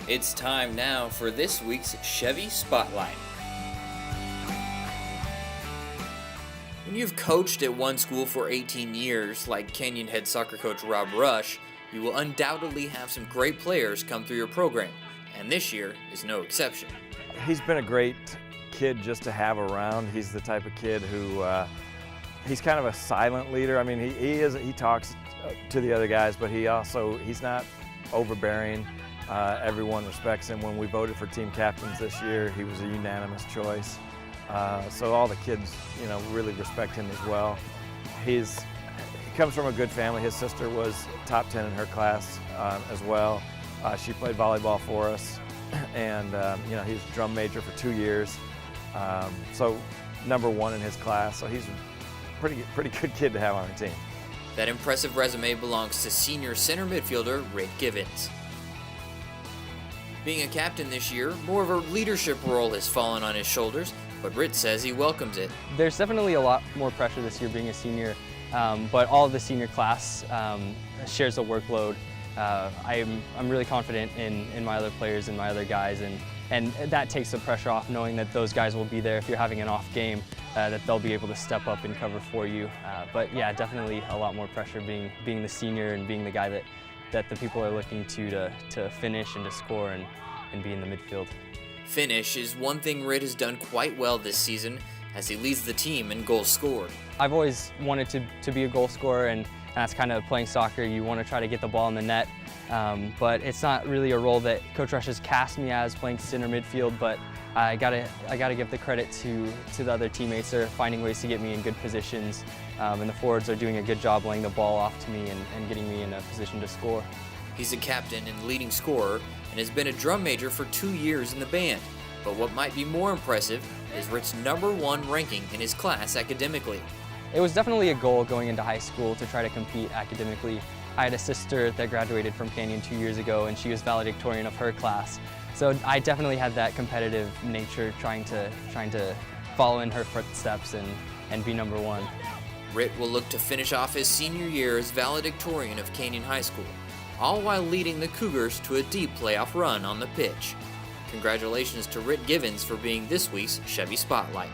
It's time now for this week's Chevy Spotlight. When you've coached at one school for 18 years, like Canyon head soccer coach Rob Rush, you will undoubtedly have some great players come through your program, and this year is no exception. He's been a great kid just to have around. He's the type of kid who, he's kind of a silent leader. I mean, he talks to the other guys, but he's not overbearing. Everyone respects him. When we voted for team captains this year, he was a unanimous choice. So all the kids, really respect him as well. He comes from a good family. His sister was top 10 in her class as well. She played volleyball for us, and he was a drum major for 2 years. So number one in his class. So he's a pretty good kid to have on our team. That impressive resume belongs to senior center midfielder Ritt Givens. Being a captain this year, more of a leadership role has fallen on his shoulders, but Ritt says he welcomes it. There's definitely a lot more pressure this year being a senior, but all of the senior class shares the workload. I'm really confident in my other players and my other guys, and that takes the pressure off, knowing that those guys will be there if you're having an off game, that they'll be able to step up and cover for you. But yeah, definitely a lot more pressure being the senior and being the guy that the people are looking to finish and to score and be in the midfield. Finish is one thing Ritt has done quite well this season, as he leads the team in goals scored. I've always wanted to be a goal scorer, and that's kind of playing soccer. You want to try to get the ball in the net, but it's not really a role that Coach Rush has cast me as, playing center midfield. But I gotta give the credit to the other teammates. They're finding ways to get me in good positions, and the forwards are doing a good job laying the ball off to me and getting me in a position to score. He's a captain and leading scorer, and has been a drum major for 2 years in the band. But what might be more impressive is Ritt's #1 ranking in his class academically. It was definitely a goal going into high school to try to compete academically. I had a sister that graduated from Canyon 2 years ago, and she was valedictorian of her class. So I definitely had that competitive nature, trying to follow in her footsteps and be #1. Ritt will look to finish off his senior year as valedictorian of Canyon High School, all while leading the Cougars to a deep playoff run on the pitch. Congratulations to Ritt Givens for being this week's Chevy Spotlight.